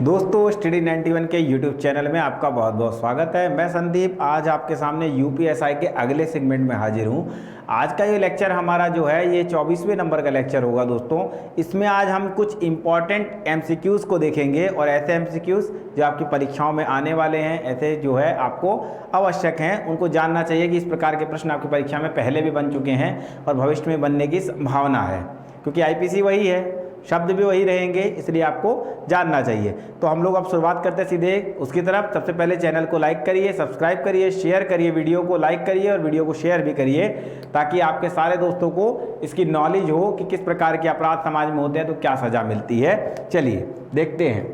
दोस्तों स्टडी 91 के YouTube channel में आपका बहुत बहुत स्वागत है। मैं संदीप आज आपके सामने यूपीएसआई के अगले सेगमेंट में हाजिर हूँ। आज का ये लेक्चर हमारा जो है ये 24वें नंबर का लेक्चर होगा दोस्तों। इसमें आज हम कुछ इंपॉर्टेंट एमसीक्यूज़ को देखेंगे और ऐसे एमसीक्यूज़ जो आपकी परीक्षाओं में आने वाले हैं, ऐसे जो है आपको आवश्यक हैं, उनको जानना चाहिए कि इस प्रकार के प्रश्न आपकी परीक्षा में पहले भी बन चुके हैं और भविष्य में बनने की संभावना है, क्योंकि आईपीसी वही है, शब्द भी वही रहेंगे, इसलिए आपको जानना चाहिए। तो हम लोग अब शुरुआत करते हैं सीधे उसकी तरफ। सबसे पहले चैनल को लाइक करिए, सब्सक्राइब करिए, शेयर करिए, वीडियो को लाइक करिए और वीडियो को शेयर भी करिए, ताकि आपके सारे दोस्तों को इसकी नॉलेज हो कि किस प्रकार के अपराध समाज में होते हैं तो क्या सज़ा मिलती है। चलिए देखते हैं।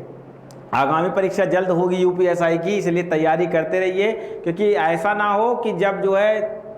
आगामी परीक्षा जल्द होगी यूपीएसआई की, इसलिए तैयारी करते रहिए, क्योंकि ऐसा ना हो कि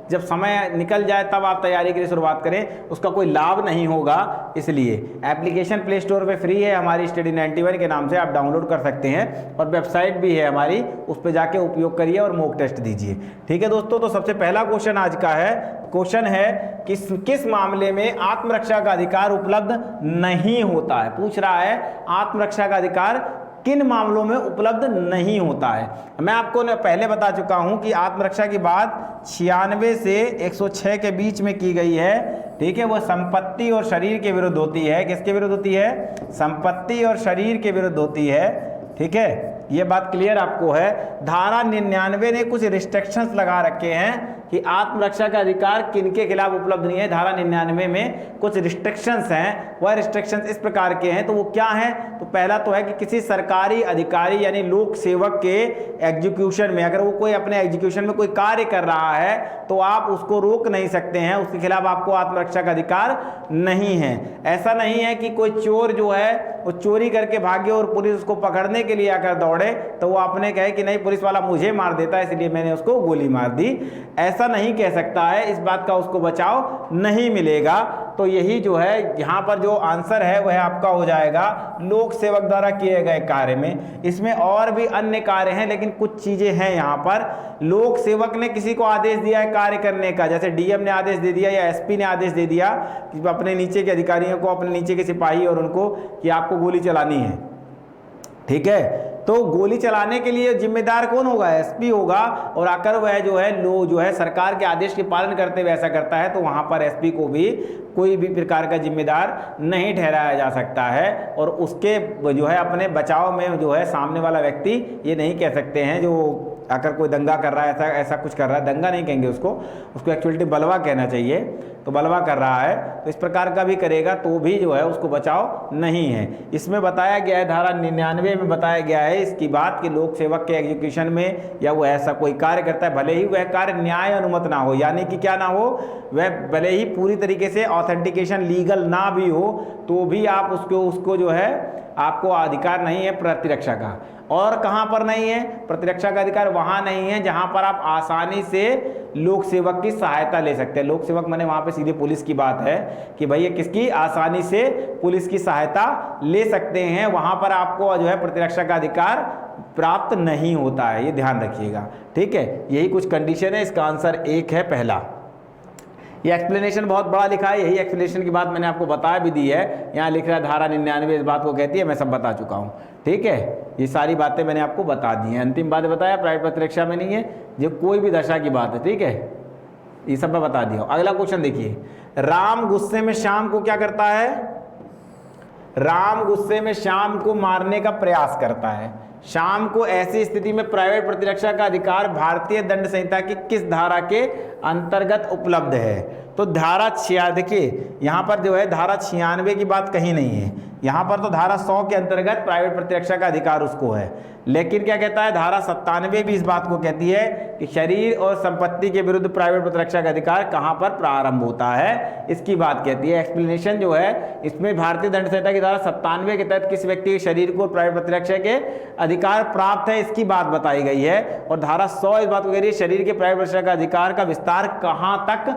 जब समय निकल जाए तब आप तैयारी के लिए शुरुआत करें, उसका कोई लाभ नहीं होगा। इसलिए एप्लीकेशन प्ले स्टोर पे फ्री है हमारी स्टडी 91 के नाम से, आप डाउनलोड कर सकते हैं और वेबसाइट भी है हमारी, उस पर जाके उपयोग करिए और मॉक टेस्ट दीजिए। ठीक है दोस्तों, तो सबसे पहला क्वेश्चन आज का है, क्वेश्चन है किस मामले में आत्मरक्षा का अधिकार उपलब्ध नहीं होता है। पूछ रहा है आत्मरक्षा का अधिकार किन मामलों में उपलब्ध नहीं होता है। मैं आपको पहले बता चुका हूं कि आत्मरक्षा की बात 96 से 106 के बीच में की गई है। ठीक है, वो संपत्ति और शरीर के विरुद्ध होती है। किसके विरुद्ध होती है? संपत्ति और शरीर के विरुद्ध होती है। ठीक है, ये बात क्लियर आपको है। धारा 99 ने कुछ रिस्ट्रिक्शंस लगा रखे हैं कि आत्मरक्षा का अधिकार किनके खिलाफ उपलब्ध नहीं है। धारा 99 में कुछ रिस्ट्रिक्शंस हैं, वह रिस्ट्रिक्शंस इस प्रकार के हैं। तो वो क्या हैं? तो पहला तो है कि किसी सरकारी अधिकारी यानी लोक सेवक के एग्जीक्यूशन में, अगर वो कोई अपने एग्जीक्यूशन में कोई कार्य कर रहा है तो आप उसको रोक नहीं सकते हैं, उसके खिलाफ आपको आत्मरक्षा का अधिकार नहीं है। ऐसा नहीं है कि कोई चोर जो है वो चोरी करके भागे और पुलिस उसको पकड़ने के लिए आकर दौड़े तो वो आपने कहे कि नहीं पुलिस वाला मुझे मार देता है इसलिए मैंने उसको गोली मार दी, ऐसा नहीं कह सकता है। इस बात का उसको बचाव नहीं मिलेगा। तो यही जो है यहाँ पर जो आंसर है वह आपका हो जाएगा लोक सेवक द्वारा किए गए कार्य में। इसमें और भी अन्य कार्य हैं, लेकिन कुछ चीजें हैं यहाँ पर। लोक सेवक ने किसी को आदेश दिया है कार्य करने का, जैसे डीएम ने आदेश दे दिया या एसपी ने आदेश दे दिया कि अपने नीचे के अधिकारियों को, अपने नीचे के सिपाही और उनको कि आपको गोली चलानी है। ठीक है, तो गोली चलाने के लिए जिम्मेदार कौन होगा? एसपी होगा। और आकर वह जो है सरकार के आदेश के पालन करते हुए ऐसा करता है तो वहां पर एसपी को भी कोई भी प्रकार का जिम्मेदार नहीं ठहराया जा सकता है। और उसके जो है अपने बचाव में जो है सामने वाला व्यक्ति ये नहीं कह सकते हैं जो आकर कोई दंगा कर रहा है, ऐसा कुछ कर रहा है, दंगा नहीं कहेंगे उसको एक्चुअली बलवा कहना चाहिए। तो बलवा कर रहा है तो इस प्रकार का भी करेगा तो भी जो है उसको बचाव नहीं है। इसमें बताया गया है, धारा 99 में बताया गया है इसकी बात कि लोक सेवक के एग्जीक्यूशन में या वो ऐसा कोई कार्य करता है, भले ही वह कार्य न्याय अनुमत ना हो, यानी कि क्या ना हो, वह भले ही पूरी तरीके से ऑथेंटिकेशन लीगल ना भी हो तो भी आप उसको जो है आपको अधिकार नहीं है प्रतिरक्षा का। और कहां पर नहीं है प्रतिरक्षा का अधिकार? वहां नहीं है जहां पर आप आसानी से लोक सेवक की सहायता ले सकते हैं। लोक सेवक माने वहां पे सीधे पुलिस की बात है कि भाई ये किसकी, आसानी से पुलिस की सहायता ले सकते हैं, वहां पर आपको जो है प्रतिरक्षा का अधिकार प्राप्त नहीं होता है, ये ध्यान रखिएगा। ठीक है, यही कुछ कंडीशन है। इसका आंसर 1 है पहला। ये एक्सप्लेनेशन बहुत बड़ा लिखा है, यही एक्सप्लेनेशन की बात मैंने आपको बता भी दी है। यहाँ लिख रहा है धारा 99 इस बात को कहती है, मैं सब बता चुका हूँ। ठीक है, ये सारी बातें मैंने आपको बता दी हैं। अंतिम बात बताया प्राइवेट प्रतिरक्षा में नहीं है, जो कोई भी दशा की बात है। ठीक है, ये सब मैं बता दिया। अगला क्वेश्चन देखिए, राम गुस्से में श्याम को क्या करता है? राम गुस्से में श्याम को मारने का प्रयास करता है। श्याम को ऐसी स्थिति में प्राइवेट प्रतिरक्षा का अधिकार भारतीय दंड संहिता की किस धारा के अंतर्गत उपलब्ध है? तो धारा 6, देखिए यहाँ पर जो है धारा 96 की बात कहीं नहीं है, यहाँ पर तो धारा 100 के अंतर्गत प्राइवेट प्रतिरक्षा का अधिकार उसको है। लेकिन क्या कहता है धारा 97 भी इस बात को कहती है कि शरीर और संपत्ति के विरुद्ध प्राइवेट प्रतिरक्षा का अधिकार कहाँ पर प्रारंभ होता है, इसकी बात कहती है। एक्सप्लेनेशन जो है इसमें भारतीय दंड संहिता की धारा 97 के तहत किस व्यक्ति के शरीर को प्राइवेट प्रतिरक्षा के अधिकार प्राप्त है, इसकी बात बताई गई है। और धारा 100 इस बात को कह रही है शरीर के प्राइवेट प्रतिरक्षा का अधिकार का विस्तार कहाँ तक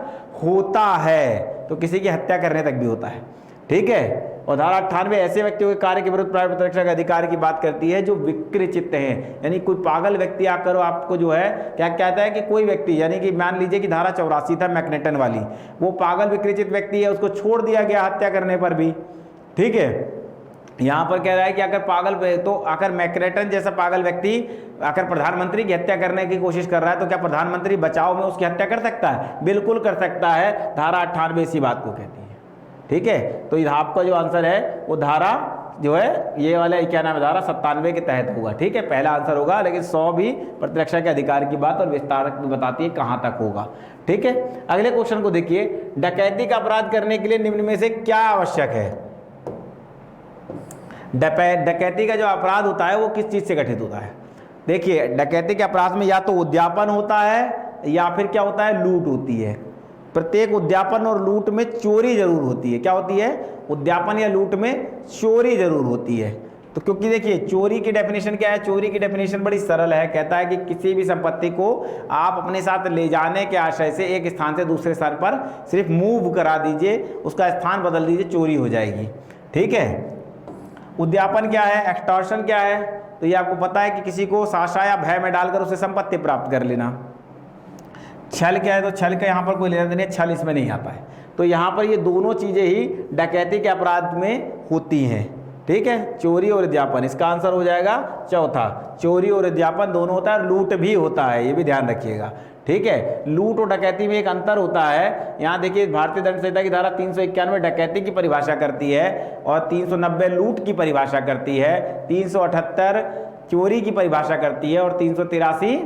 होता है, तो किसी की हत्या करने तक भी होता है। ठीक है, और धारा 98 ऐसे व्यक्तियों के कार्य के विरुद्ध प्राइवेट प्रतिरक्षा के अधिकार की बात करती है जो विकृचित हैं, यानी कोई पागल व्यक्ति आकर आपको जो है क्या कहता है कि कोई व्यक्ति, यानी कि मान लीजिए कि धारा 84 था मैकनेटन वाली, वो पागल विकृचित व्यक्ति है, उसको छोड़ दिया गया हत्या करने पर भी। ठीक है, यहाँ पर कह रहा है कि अगर अगर मैक्रेटन जैसा पागल व्यक्ति अगर प्रधानमंत्री की हत्या करने की कोशिश कर रहा है तो क्या प्रधानमंत्री बचाव में उसकी हत्या कर सकता है? बिल्कुल कर सकता है। धारा 98 इसी बात को कहती है। ठीक है, तो आपका जो आंसर है वो धारा जो है ये वाला क्या नाम है, धारा 97 के तहत होगा। ठीक है, पहला आंसर होगा, लेकिन 100 भी प्रतिरक्षा के अधिकार की बात और विस्तार भी बताती है कहाँ तक होगा। ठीक है, अगले क्वेश्चन को देखिए, डकैती का अपराध करने के लिए निम्न में से क्या आवश्यक है? डकैती का जो अपराध होता है वो किस चीज से गठित होता है? देखिए, डकैती के अपराध में या तो उद्यापन होता है या फिर क्या होता है, लूट होती है। प्रत्येक उद्यापन और लूट में चोरी जरूर होती है। क्या होती है? उद्यापन या लूट में चोरी जरूर होती है। तो क्योंकि देखिए चोरी की डेफिनेशन क्या है? चोरी की डेफिनेशन बड़ी सरल है, कहता है कि किसी भी संपत्ति को आप अपने साथ ले जाने के आशय से एक स्थान से दूसरे स्थान पर सिर्फ मूव करा दीजिए, उसका स्थान बदल दीजिए, चोरी हो जाएगी। ठीक है, उद्यापन क्या है, एक्सटॉर्शन क्या है? तो ये आपको पता है कि किसी को साशा या भय में डालकर उसे संपत्ति प्राप्त कर लेना। छल क्या है? तो छल का यहाँ पर कोई लेना देना नहीं, छल इसमें नहीं आता है। तो यहाँ पर ये दोनों चीजें ही डकैती के अपराध में होती हैं। ठीक है, चोरी और उद्यापन, इसका आंसर हो जाएगा चौथा। चोरी और उद्यापन दोनों होता है, लूट भी होता है, ये भी ध्यान रखिएगा। ठीक है, लूट और डकैती में एक अंतर होता है। यहाँ देखिए भारतीय दंड संहिता की धारा 391 डकैती की परिभाषा करती है और 390 लूट की परिभाषा करती है, 378 चोरी की परिभाषा करती है और 383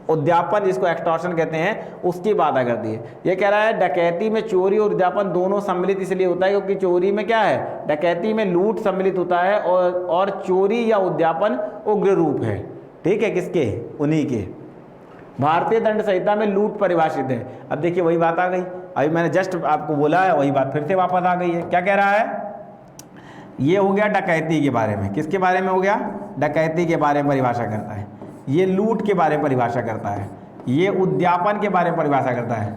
उद्यापन जिसको एक्सटॉर्शन कहते हैं उसकी बात करती है। ये कह रहा है डकैती में चोरी और उद्यापन दोनों सम्मिलित इसलिए होता है क्योंकि चोरी में क्या है, डकैती में लूट सम्मिलित होता है और चोरी या उद्यापन उग्र रूप है। ठीक है, किसके? उन्हीं के। भारतीय दंड संहिता में लूट परिभाषित है। अब देखिए वही बात आ गई, अभी मैंने जस्ट आपको बोला है, वही बात फिर से वापस आ गई है। क्या कह रहा है? ये हो गया डकैती के बारे में। किसके बारे में हो गया? डकैती के बारे में परिभाषा करता है। ये लूट के बारे में परिभाषा करता है, ये उद्यापन के बारे में परिभाषा करता है।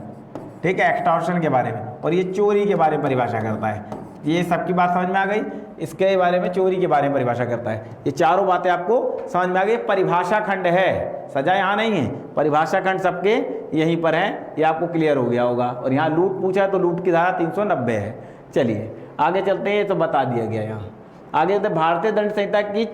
ठीक है, एक्सटॉर्शन के बारे में, और ये चोरी के बारे में परिभाषा करता है। ये सबकी बात समझ में आ गई? इसके बारे में, चोरी के बारे में परिभाषा करता है। ये चारों बातें आपको समझ में आ गई। परिभाषा खंड है, सजा यहाँ नहीं है, परिभाषा खंड सबके यहीं पर है, ये आपको क्लियर हो गया होगा। और यहाँ लूट पूछा तो लूट की धारा 390 है। चलिए आगे चलते हैं, ये तो बता दिया गया। यहाँ आगे तो भारतीय दंड संहिता की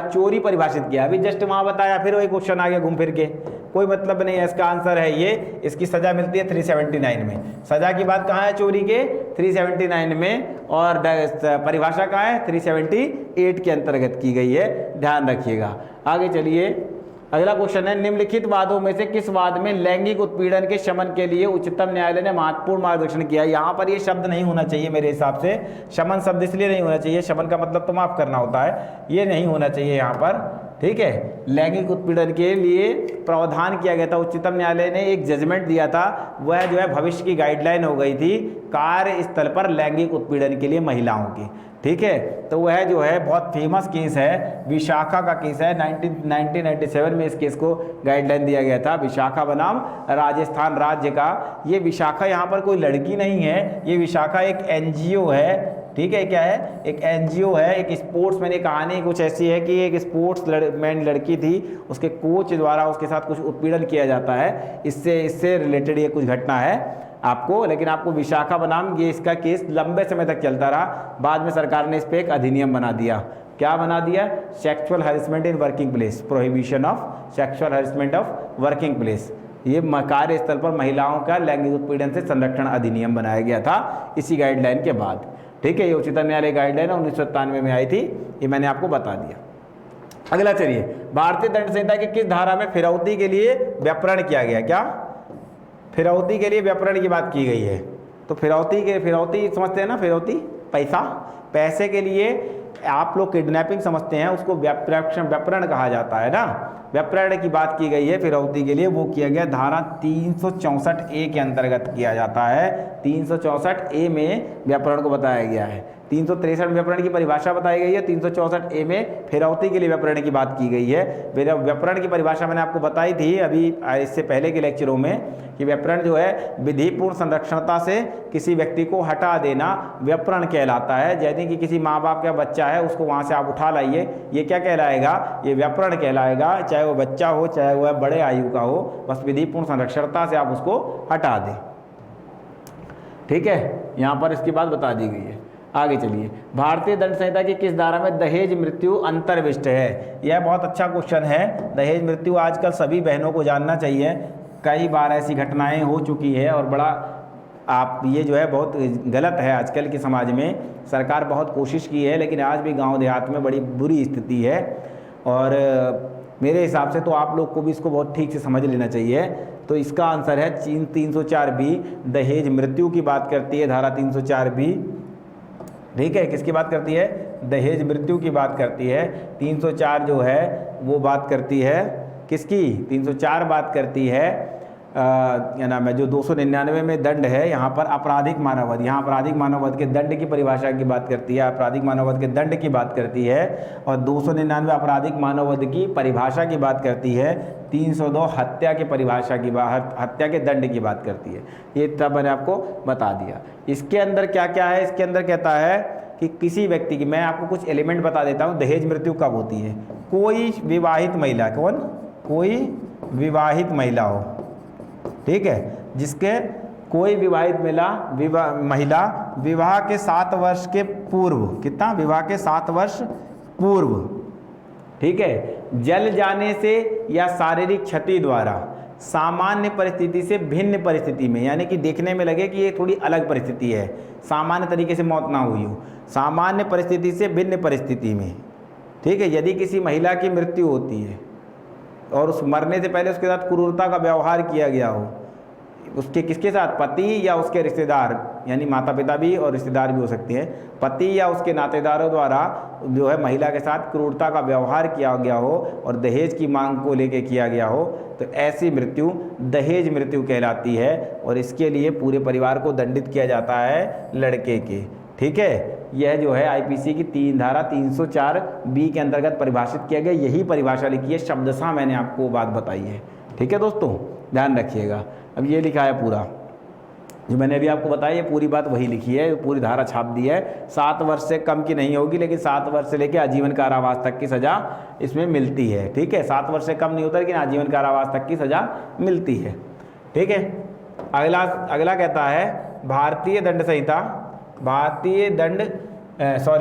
चोरी परिभाषित किया, अभी जस्ट वहाँ बताया, फिर वही क्वेश्चन आ गया घूम फिर के, कोई मतलब नहीं है। इसका आंसर है ये, इसकी सजा मिलती है 379 में। सजा की बात कहाँ है? चोरी के 379 में, और परिभाषा कहाँ है? 378 के अंतर्गत की गई है, ध्यान रखिएगा। आगे चलिए, अगला क्वेश्चन है, निम्नलिखित वादों में से किस वाद में लैंगिक उत्पीड़न के शमन के लिए उच्चतम न्यायालय ने महत्वपूर्ण मार्गदर्शन किया? यहाँ पर ये शब्द नहीं होना चाहिए मेरे हिसाब से, शमन शब्द इसलिए नहीं होना चाहिए, शमन का मतलब तो माफ करना होता है, ये नहीं होना चाहिए यहाँ पर। ठीक है, लैंगिक उत्पीड़न के लिए प्रावधान किया गया था, उच्चतम न्यायालय ने एक जजमेंट दिया था, वह जो है भविष्य की गाइडलाइन हो गई थी कार्यस्थल पर लैंगिक उत्पीड़न के लिए महिलाओं की। ठीक है, तो वह जो है बहुत फेमस केस है, विशाखा का केस है। 1997 में इस केस को गाइडलाइन दिया गया था, विशाखा बनाम राजस्थान राज्य का। ये विशाखा यहाँ पर कोई लड़की नहीं है, ये विशाखा एक एनजीओ है। ठीक है, क्या है? एक एनजीओ है, एक स्पोर्ट्समैन। ये कहानी कुछ ऐसी है कि एक स्पोर्ट्समैन लड़की थी, उसके कोच द्वारा उसके साथ कुछ उत्पीड़न किया जाता है, इससे रिलेटेड ये कुछ घटना है आपको। लेकिन आपको विशाखा बनाम, ये इसका केस लंबे समय तक चलता रहा, बाद में सरकार ने इस पर एक अधिनियम बना दिया। क्या बना दिया? Sexual harassment in working place, prohibition of sexual harassment of working place. ये कार्यस्थल पर महिलाओं का लैंगिक उत्पीड़न से संरक्षण अधिनियम बनाया गया था इसी गाइडलाइन के बाद। ठीक है, ये उच्चतम न्यायालय गाइडलाइन 1997 में आई थी, ये मैंने आपको बता दिया। अगला चलिए, भारतीय दंड संहिता की किस धारा में फिरौती के लिए व्यापरण किया गया? क्या फिरौती के लिए व्यापरण की बात की गई है? तो फिरौती समझते हैं ना, फिरौती पैसे के लिए आप लोग किडनैपिंग समझते हैं, उसको व्यापरण कहा जाता है ना। व्यापरण की बात की गई है फिरौती के लिए, वो किया गया धारा 364A के अंतर्गत किया जाता है। 364A में व्यापरण को बताया गया है। 363 में व्यापरण की परिभाषा बताई गई है, 364A में फिरौती के लिए व्यापरण की बात की गई है। व्यापरण की परिभाषा मैंने आपको बताई थी अभी इससे पहले के लेक्चरों में कि व्यापरण जो है विधिपूर्ण संरक्षणता से किसी व्यक्ति को हटा देना व्यापरण कहलाता है। जैसे कि किसी माँ बाप का बच्चा है, उसको वहाँ से आप उठा लाइए, ये क्या कहलाएगा? ये व्यापरण कहलाएगा, चाहे वो बच्चा हो चाहे वह बड़े आयु का हो, बस विधिपूर्ण संरक्षणता से आप उसको हटा दें। ठीक है, यहाँ पर इसकी बात बता दी गई है। आगे चलिए, भारतीय दंड संहिता की किस धारा में दहेज मृत्यु अंतर्विष्ट है? यह बहुत अच्छा क्वेश्चन है। दहेज मृत्यु आजकल सभी बहनों को जानना चाहिए, कई बार ऐसी घटनाएं हो चुकी है और बड़ा आप ये जो है बहुत गलत है। आजकल के समाज में सरकार बहुत कोशिश की है, लेकिन आज भी गांव देहात में बड़ी बुरी स्थिति है। और मेरे हिसाब से तो आप लोग को भी इसको बहुत ठीक से समझ लेना चाहिए। तो इसका आंसर है 304B, दहेज मृत्यु की बात करती है धारा 304B। ठीक है, किसकी बात करती है? दहेज मृत्यु की बात करती है। 304 जो है वो बात करती है किसकी? 304 बात करती है क्या नाम है, जो 299 में दंड है, यहाँ पर आपराधिक मानववध, यहाँ आपराधिक मानववध के दंड की परिभाषा की बात करती है, आपराधिक मानववध के दंड की बात करती है। और 299 आपराधिक मानववध की परिभाषा की बात करती है। 302 हत्या की परिभाषा की हत्या के दंड की बात करती है। ये तब मैंने आपको बता दिया। इसके अंदर क्या क्या है? इसके अंदर कहता है कि किसी व्यक्ति की, मैं आपको कुछ एलिमेंट बता देता हूँ, दहेज मृत्यु कब होती है। कोई विवाहित महिला, कौन? कोई विवाहित महिला हो, ठीक है, जिसके कोई विवाहित महिला विवाह के 7 वर्ष के पूर्व, कितना? विवाह के 7 वर्ष पूर्व, ठीक है, जल जाने से या शारीरिक क्षति द्वारा सामान्य परिस्थिति से भिन्न परिस्थिति में, यानी कि देखने में लगे कि ये थोड़ी अलग परिस्थिति है, सामान्य तरीके से मौत ना हुई हो, सामान्य परिस्थिति से भिन्न परिस्थिति में, ठीक है, यदि किसी महिला की मृत्यु होती है और उस मरने से पहले उसके साथ क्रूरता का व्यवहार किया गया हो, उसके किसके साथ? पति या उसके रिश्तेदार, यानी माता पिता भी और रिश्तेदार भी हो सकते हैं, पति या उसके नातेदारों द्वारा जो है महिला के साथ क्रूरता का व्यवहार किया गया हो और दहेज की मांग को लेकर किया गया हो, तो ऐसी मृत्यु दहेज मृत्यु कहलाती है। और इसके लिए पूरे परिवार को दंडित किया जाता है लड़के के, ठीक है। यह जो है आईपीसी की धारा 304B के अंतर्गत परिभाषित किया गया, यही परिभाषा लिखी है, शब्दशः मैंने आपको बात बताई है, ठीक है दोस्तों, ध्यान रखिएगा। अब ये लिखा है पूरा, जो मैंने अभी आपको बताया, ये पूरी बात वही लिखी है, पूरी धारा छाप दी है। 7 वर्ष से कम की नहीं होगी, लेकिन 7 वर्ष से लेकर आजीवन कारावास तक की सज़ा इसमें मिलती है, ठीक है। 7 वर्ष से कम नहीं होता, लेकिन आजीवन कारावास तक की सज़ा मिलती है, ठीक है। अगला कहता है भारतीय दंड संहिता, भारतीय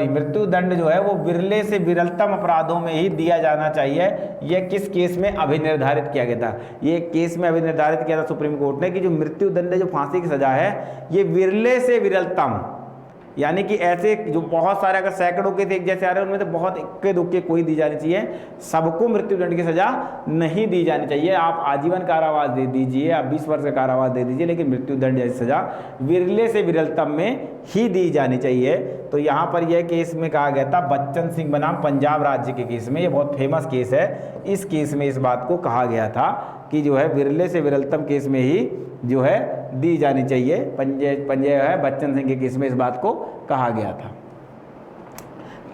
मृत्यु दंड जो है वो विरले से विरलतम अपराधों में ही दिया जाना चाहिए। यह किस केस में अभिनिर्धारित किया गया था? ये केस में अभिनिर्धारित किया था सुप्रीम कोर्ट ने कि जो मृत्यु दंड है, जो फांसी की सजा है, ये विरले से विरलतम, यानी कि ऐसे जो बहुत सारे अगर सैकड़ों के एक जैसे आ रहे हैं उनमें तो बहुत इक्के दुक्के कोई दी जानी चाहिए, सबको मृत्युदंड की सजा नहीं दी जानी चाहिए। आप आजीवन कारावास दे दीजिए, आप 20 वर्ष का कारावास दे दीजिए, लेकिन मृत्युदंड जैसी सजा विरले से विरलतम में ही दी जानी चाहिए। तो यहाँ पर यह केस में कहा गया था बच्चन सिंह बनाम पंजाब राज्य के केस में, ये बहुत फेमस केस है, इस केस में इस बात को कहा गया था कि जो है विरले से विरलतम केस में ही जो है दी जानी चाहिए। पंजे है बच्चन सिंह के केस में इस बात को कहा गया था।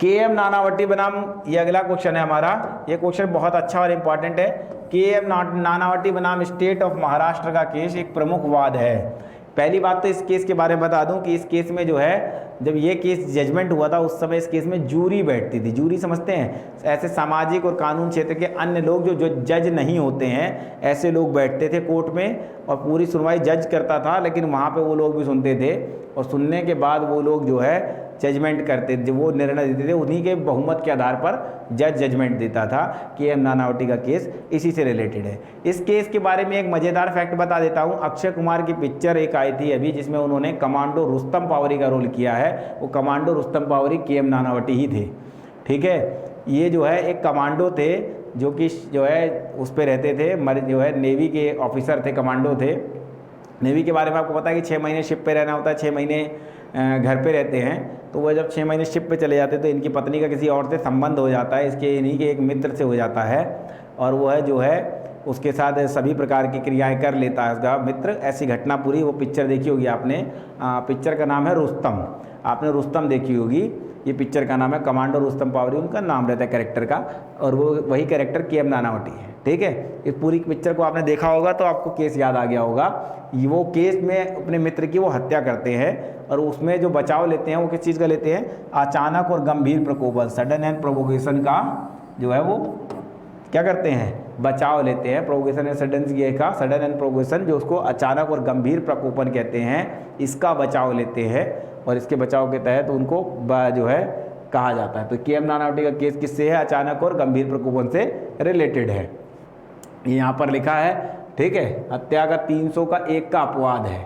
के.एम. नानावटी बनाम, ये अगला क्वेश्चन है हमारा, ये क्वेश्चन बहुत अच्छा और इम्पॉर्टेंट है। के.एम. नानावटी बनाम स्टेट ऑफ महाराष्ट्र का केस एक प्रमुख वाद है। पहली बात तो इस केस के बारे में बता दूं कि इस केस में जो है, जब ये केस जजमेंट हुआ था उस समय इस केस में जूरी बैठती थी। जूरी समझते हैं? ऐसे सामाजिक और कानून क्षेत्र के अन्य लोग जो जज नहीं होते हैं, ऐसे लोग बैठते थे कोर्ट में और पूरी सुनवाई जज करता था, लेकिन वहाँ पे वो लोग भी सुनते थे और सुनने के बाद वो लोग जो है जजमेंट करते, जो वो निर्णय देते थे, उन्हीं के बहुमत के आधार पर जज जजमेंट देता था। के.एम. नानावटी का केस इसी से रिलेटेड है। इस केस के बारे में एक मज़ेदार फैक्ट बता देता हूँ। अक्षय कुमार की पिक्चर एक आई थी अभी, जिसमें उन्होंने कमांडो रुस्तम पावरी का रोल किया है। वो कमांडो रुस्तम पावरी के.एम. नानावटी ही थे, ठीक है। ये जो है एक कमांडो थे जो कि जो है उस पर रहते थे, जो है नेवी के ऑफिसर थे, कमांडो थे। नेवी के बारे में आपको पता है कि 6 महीने शिप पे रहना होता है, 6 महीने घर पे रहते हैं। तो वह जब 6 महीने शिप पे चले जाते हैं तो इनकी पत्नी का किसी और से संबंध हो जाता है, इसके इन्हीं के एक मित्र से हो जाता है, और वो है जो है उसके साथ सभी प्रकार की क्रियाएं कर लेता है उसका मित्र। ऐसी घटना पूरी, वो पिक्चर देखी होगी आपने, पिक्चर का नाम है रुस्तम, आपने रुस्तम देखी होगी। ये पिक्चर का नाम है कमांडो रुस्तम पावरी, उनका नाम रहता है कैरेक्टर का, और वो वही कैरेक्टर के.एम. नानावटी है, ठीक है। इस पूरी पिक्चर को आपने देखा होगा तो आपको केस याद आ गया होगा। वो केस में अपने मित्र की वो हत्या करते हैं और उसमें जो बचाव लेते हैं वो किस चीज़ का लेते हैं? अचानक और गंभीर प्रकोपन, सडन एंड प्रोवोकेशन का जो है वो क्या करते हैं? बचाव लेते हैं। प्रोवोकेशन एंड सडन ये का सडन एंड प्रोवोकेशन, जो उसको अचानक और गंभीर प्रकोपन कहते हैं, इसका बचाव लेते हैं और इसके बचाव के तहत उनको जो है कहा जाता है। तो के एम नानावटी का केस किससे है? अचानक और गंभीर प्रकोपन से रिलेटेड है, ये यहाँ पर लिखा है। ठीक है, हत्या का 300 का 1 का अपवाद है।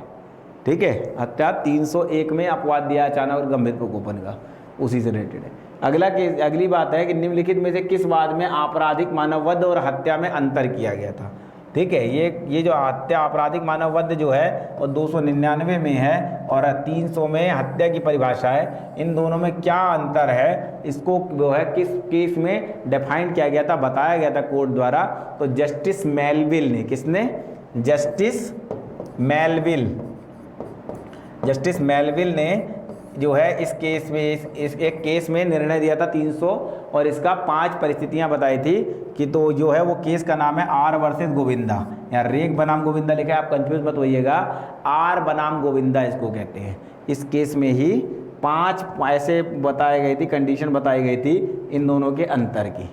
ठीक है, हत्या 301 में अपवाद दिया अचानक और गंभीर प्रकोपन का, उसी से रिलेटेड है। अगला केस, अगली बात है कि निम्नलिखित में से किस वाद में आपराधिक मानववध और हत्या में अंतर किया गया था। ठीक है, ये जो हत्या आपराधिक मानववध जो है वो 299 में है और 300 में हत्या की परिभाषा है। इन दोनों में क्या अंतर है, इसको जो है किस केस में डिफाइन किया गया था, बताया गया था कोर्ट द्वारा। तो जस्टिस मेलविल ने, किसने? जस्टिस मेलविल ने जो है इस केस में, इस एक केस में निर्णय दिया था 300 और इसका 5 परिस्थितियां बताई थी कि तो जो है वो केस का नाम है आर वर्सेस गोविंदा, या रेग बनाम गोविंदा लिखा है, आप कंफ्यूज मत होइएगा, आर बनाम गोविंदा इसको कहते हैं। इस केस में ही 5 ऐसे बताई गई थी, कंडीशन बताई गई थी इन दोनों के अंतर की।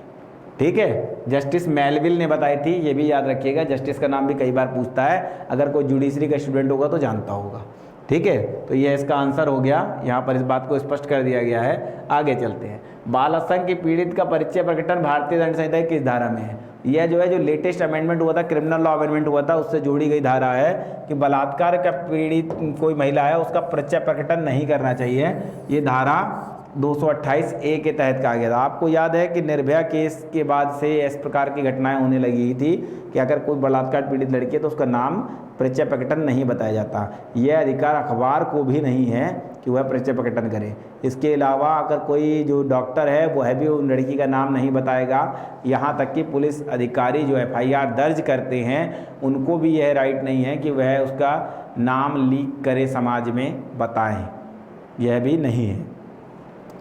ठीक है, जस्टिस मेलविल ने बताई थी, ये भी याद रखिएगा, जस्टिस का नाम भी कई बार पूछता है, अगर कोई जुडिशरी का स्टूडेंट होगा तो जानता होगा। ठीक है, तो ये इसका आंसर हो गया, यहाँ पर इस बात को स्पष्ट कर दिया गया है। आगे चलते हैं। बाल असंग के पीड़ित का परिचय प्रकटन भारतीय दंड संहिता की किस धारा में है? यह जो है जो लेटेस्ट अमेंडमेंट हुआ था, क्रिमिनल लॉ अमेंडमेंट हुआ था, उससे जोड़ी गई धारा है कि बलात्कार का पीड़ित कोई महिला है उसका परिचय प्रकटन नहीं करना चाहिए। ये धारा 228A के तहत कहा गया था। आपको याद है कि निर्भया केस के बाद से इस प्रकार की घटनाएं होने लगी थी कि अगर कोई बलात्कार पीड़ित लड़की है तो उसका नाम परिचय प्रकटन नहीं बताया जाता। यह अधिकार अखबार को भी नहीं है कि वह परिचय प्रकटन करे। इसके अलावा अगर कोई जो डॉक्टर है वह भी उन लड़की का नाम नहीं बताएगा। यहाँ तक कि पुलिस अधिकारी जो FIR दर्ज करते हैं उनको भी यह राइट नहीं है कि वह उसका नाम लीक करे, समाज में बताएं, यह भी नहीं है।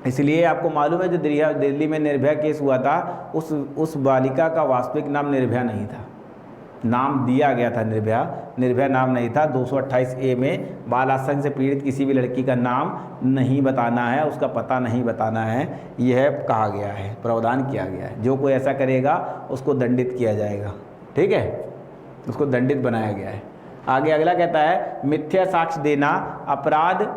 इसलिए आपको मालूम है जो दिल्ली में निर्भया केस हुआ था, उस बालिका का वास्तविक नाम निर्भया नहीं था, नाम दिया गया था निर्भया नाम नहीं था। 228A में बाल आसंग से पीड़ित किसी भी लड़की का नाम नहीं बताना है, उसका पता नहीं बताना है, यह कहा गया है, प्रावधान किया गया है। जो कोई ऐसा करेगा उसको दंडित किया जाएगा। ठीक है, उसको दंडित बनाया गया है। आगे अगला कहता है मिथ्या साक्ष्य देना अपराध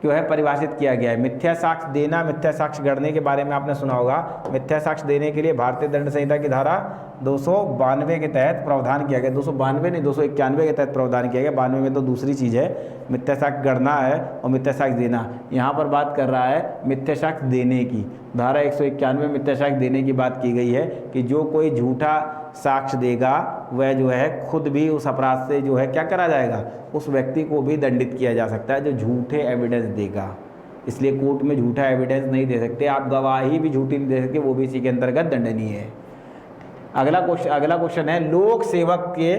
जो है परिभाषित किया गया है। मिथ्या साक्ष्य देना, मिथ्या साक्ष्य गढ़ने के बारे में आपने सुना होगा। मिथ्या साक्ष्य देने के लिए भारतीय दंड संहिता की धारा 292 के तहत प्रावधान किया गया। 292 नहीं, 291 के तहत प्रावधान किया गया। 92 में तो दूसरी चीज़ है, मिथ्या साक्ष्य गढ़ना है और मिथ्या साक्ष्य देना। यहाँ पर बात कर रहा है मिथ्या साक्ष्य देने की। धारा 191 मिथ्या साक्ष्य देने की बात की गई है कि जो कोई झूठा साक्ष्य देगा वह जो है खुद भी उस अपराध से जो है क्या करा जाएगा, उस व्यक्ति को भी दंडित किया जा सकता है जो झूठे एविडेंस देगा। इसलिए कोर्ट में झूठा एविडेंस नहीं दे सकते आप, गवाही भी झूठी नहीं दे सकते, वो भी इसी के अंतर्गत दंडनीय है। अगला क्वेश्चन है लोक सेवक के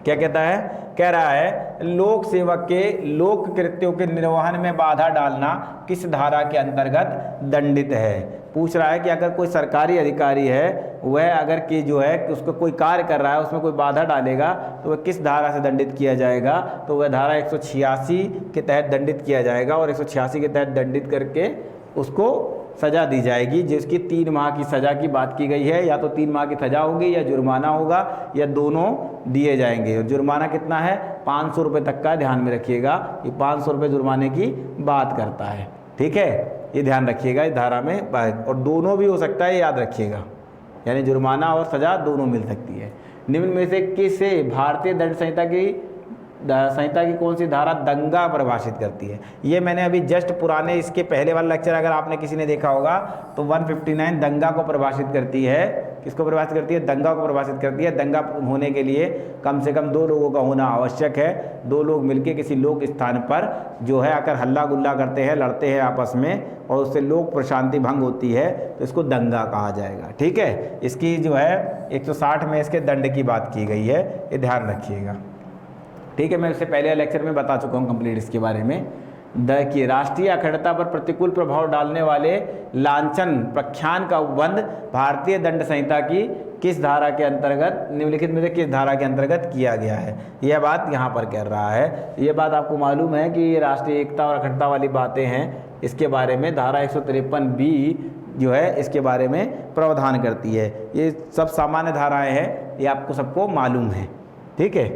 क्या कहता है, कह रहा है लोक सेवक के लोक कृत्यों के निर्वहन में बाधा डालना किस धारा के अंतर्गत दंडित है। पूछ रहा है कि अगर कोई सरकारी अधिकारी है वह अगर कि जो है कि उसको कोई कार्य कर रहा है उसमें कोई बाधा डालेगा तो वह किस धारा से दंडित किया जाएगा। तो वह धारा 186 के तहत दंडित किया जाएगा और 186 के तहत दंडित करके उसको सज़ा दी जाएगी, जिसकी 3 माह की सज़ा की बात की गई है। या तो 3 माह की सज़ा होगी या जुर्माना होगा या दोनों दिए जाएंगे। और जुर्माना कितना है, 500 रुपये तक का, ध्यान में रखिएगा ये 500 रुपये जुर्माने की बात करता है। ठीक है, ये ध्यान रखिएगा इस धारा में, और दोनों भी हो सकता है, याद रखिएगा, यानी जुर्माना और सज़ा दोनों मिल सकती है। निम्न में से किसे भारतीय दंड संहिता की कौन सी धारा दंगा परिभाषित करती है। ये मैंने अभी जस्ट पुराने इसके पहले वाला लेक्चर अगर आपने किसी ने देखा होगा तो 159 दंगा को परिभाषित करती है। किसको परिभाषित करती है, दंगा को परिभाषित करती है। दंगा होने के लिए कम से कम 2 लोगों का होना आवश्यक है। 2 लोग मिलकर किसी लोक स्थान पर जो है अगर हल्ला गुल्ला करते हैं, लड़ते हैं आपस में और उससे लोक प्रशांति भंग होती है तो इसको दंगा कहा जाएगा। ठीक है, इसकी जो है 160 में इसके दंड की बात की गई है, ये ध्यान रखिएगा। ठीक है, मैं इससे पहले लेक्चर में बता चुका हूँ कंप्लीट इसके बारे में। देखिए, राष्ट्रीय अखंडता पर प्रतिकूल प्रभाव डालने वाले लांछन प्रख्यान का उपबंध भारतीय दंड संहिता की किस धारा के अंतर्गत, निम्नलिखित में से किस धारा के अंतर्गत किया गया है, यह बात यहाँ पर कह रहा है। ये बात आपको मालूम है कि ये राष्ट्रीय एकता और अखंडता वाली बातें हैं, इसके बारे में धारा 153B जो है इसके बारे में प्रावधान करती है। ये सब सामान्य धाराएँ हैं, ये आपको सबको मालूम है। ठीक है,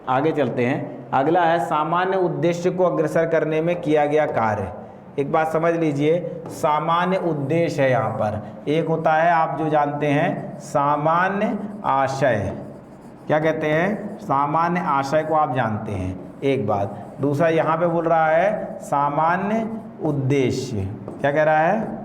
आगे चलते हैं। अगला है सामान्य उद्देश्य को अग्रसर करने में किया गया कार्य। एक बात समझ लीजिए, सामान्य उद्देश्य है यहाँ पर, एक होता है आप जो जानते हैं सामान्य आशय, क्या कहते हैं, सामान्य आशय को आप जानते हैं एक बात। दूसरा यहाँ पे बोल रहा है सामान्य उद्देश्य, क्या कह रहा है,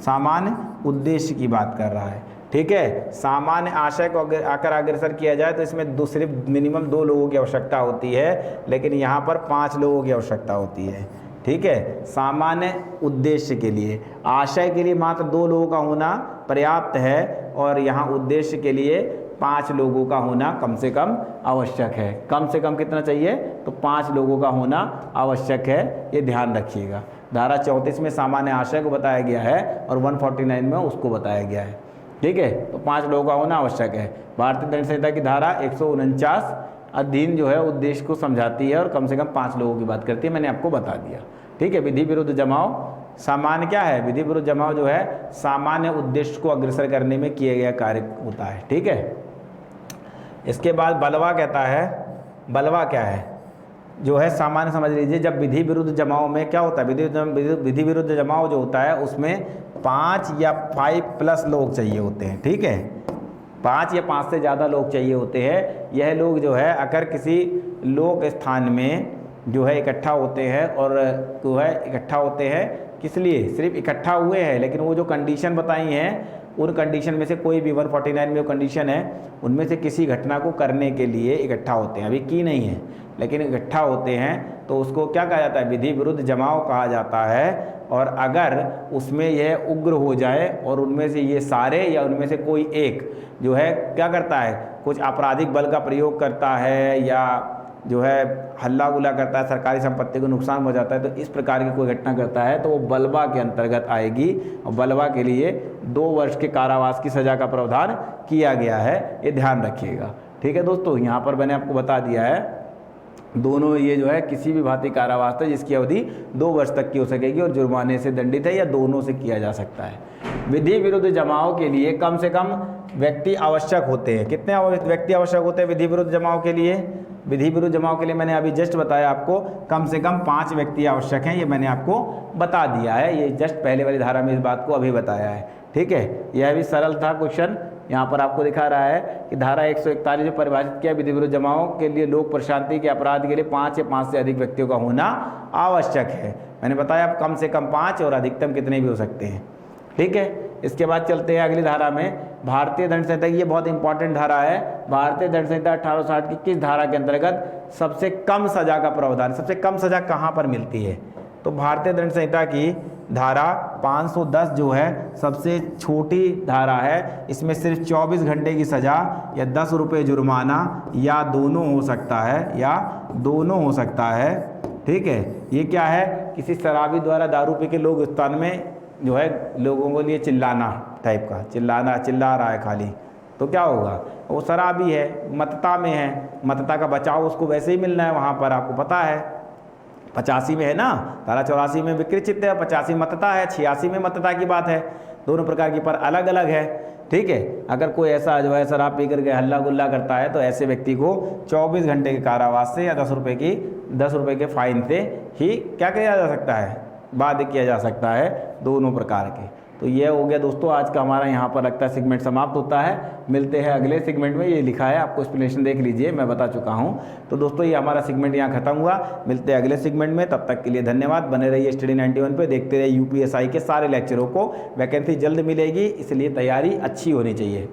सामान्य उद्देश्य की बात कर रहा है। ठीक है, सामान्य आशय को आकर अग्रसर किया जाए तो इसमें सिर्फ मिनिमम 2 लोगों की आवश्यकता होती है, लेकिन यहाँ पर 5 लोगों की आवश्यकता होती है। ठीक है, सामान्य उद्देश्य के लिए, आशय के लिए मात्र 2 लोगों का होना पर्याप्त है, और यहाँ उद्देश्य के लिए 5 लोगों का होना कम से कम आवश्यक है। कम से कम कितना चाहिए, तो 5 लोगों का होना आवश्यक है, ये ध्यान रखिएगा। धारा 34 में सामान्य आशय को बताया गया है और 149 में उसको बताया गया है। ठीक है, तो 5 लोगों का होना आवश्यक है। भारतीय दंड संहिता की धारा 149 अधीन जो है उद्देश्य को समझाती है और कम से कम 5 लोगों की बात करती है, मैंने आपको बता दिया। ठीक है, विधि विरुद्ध जमाव सामान्य क्या है, विधि विरुद्ध जमाव जो है सामान्य उद्देश्य को अग्रसर करने में किया गया कार्य होता है। ठीक है, इसके बाद बलवा कहता है, बलवा क्या है, जो है सामान्य समझ लीजिए, जब विधि विरुद्ध जमाव में क्या होता है, विधि विरुद्ध जमाव जो होता है उसमें 5 या 5+ लोग चाहिए होते हैं। ठीक है, 5 या 5 से ज़्यादा लोग चाहिए होते हैं। यह लोग जो है अगर किसी लोक स्थान में जो है इकट्ठा होते हैं, और जो है इकट्ठा होते हैं किस लिए, सिर्फ इकट्ठा हुए हैं, लेकिन वो जो कंडीशन बताई हैं उन कंडीशन में से कोई भी 149 में जो कंडीशन है उनमें से किसी घटना को करने के लिए इकट्ठा होते हैं, अभी की नहीं है लेकिन इकट्ठा होते हैं, तो उसको क्या कहा जाता है, विधि विरुद्ध जमाव कहा जाता है। और अगर उसमें यह उग्र हो जाए और उनमें से ये सारे या उनमें से कोई एक जो है क्या करता है, कुछ आपराधिक बल का प्रयोग करता है या जो है हल्ला गुल्ला करता है, सरकारी संपत्ति को नुकसान हो जाता है, तो इस प्रकार की कोई घटना करता है तो वो बलवा के अंतर्गत आएगी, और बलवा के लिए 2 वर्ष के कारावास की सज़ा का प्रावधान किया गया है, ये ध्यान रखिएगा। ठीक है दोस्तों, यहाँ पर मैंने आपको बता दिया है दोनों, ये जो है किसी भी भांति कारावास है जिसकी अवधि 2 वर्ष तक की हो सकेगी और जुर्माने से दंडित है, या दोनों से किया जा सकता है। विधि विरुद्ध जमाव के लिए कम से कम व्यक्ति आवश्यक होते हैं। कितने व्यक्ति आवश्यक होते हैं विधि विरुद्ध जमाव के लिए, विधि विरुद्ध जमाव के लिए मैंने अभी जस्ट बताया आपको, कम से कम 5 व्यक्ति आवश्यक हैं, ये मैंने आपको बता दिया है, ये जस्ट पहले वाली धारा में इस बात को अभी बताया है। ठीक है, यह भी सरल था क्वेश्चन। यहाँ पर आपको दिखा रहा है कि धारा 141 जो परिभाषित किया विधि विरुद्ध जमाव के लिए लोक प्रशांति के अपराध के लिए 5 या 5 से अधिक व्यक्तियों का होना आवश्यक है। मैंने बताया आप कम से कम 5 और अधिकतम कितने भी हो सकते हैं। ठीक है, इसके बाद चलते हैं अगली धारा में, भारतीय दंड संहिता। ये बहुत इंपॉर्टेंट धारा है। भारतीय दंड संहिता 1860 की किस धारा के अंतर्गत सबसे कम सजा का प्रावधान, सबसे कम सजा कहाँ पर मिलती है, तो भारतीय दंड संहिता की धारा 510 जो है सबसे छोटी धारा है। इसमें सिर्फ 24 घंटे की सज़ा या 10 रुपये जुर्माना या दोनों हो सकता है, या दोनों हो सकता है। ठीक है, ये क्या है, किसी शराबी द्वारा दारू पी के लोग स्थान में जो है लोगों को लिए चिल्लाना टाइप का, चिल्ला रहा है खाली, तो क्या होगा, वो शराबी है, मतता में है, मतता का बचाव उसको वैसे ही मिलना है वहाँ पर, आपको पता है 85 में है ना, धारा 84 में विकृत चित्त है, 85 मतता है, 86 में मतता की बात है, दोनों प्रकार की पर अलग अलग है। ठीक है, अगर कोई ऐसा जो है शराब पी करके हल्ला गुल्ला करता है तो ऐसे व्यक्ति को 24 घंटे के कारावास से या 10 रुपये के फाइन से ही क्या किया जा सकता है, बाध्य किया जा सकता है, दोनों प्रकार के। तो ये हो गया दोस्तों आज का हमारा यहाँ पर लगता है सेगमेंट समाप्त होता है। मिलते हैं अगले सेगमेंट में, ये लिखा है आपको एक्सप्लेनेशन देख लीजिए, मैं बता चुका हूँ। तो दोस्तों ये हमारा सेगमेंट यहाँ खत्म हुआ, मिलते हैं अगले सेगमेंट में, तब तक के लिए धन्यवाद। बने रहिए स्टडी 91 पे, देखते रहिए यूपीएसआई के सारे लेक्चरों को। वैकेंसी जल्द मिलेगी, इसलिए तैयारी अच्छी होनी चाहिए।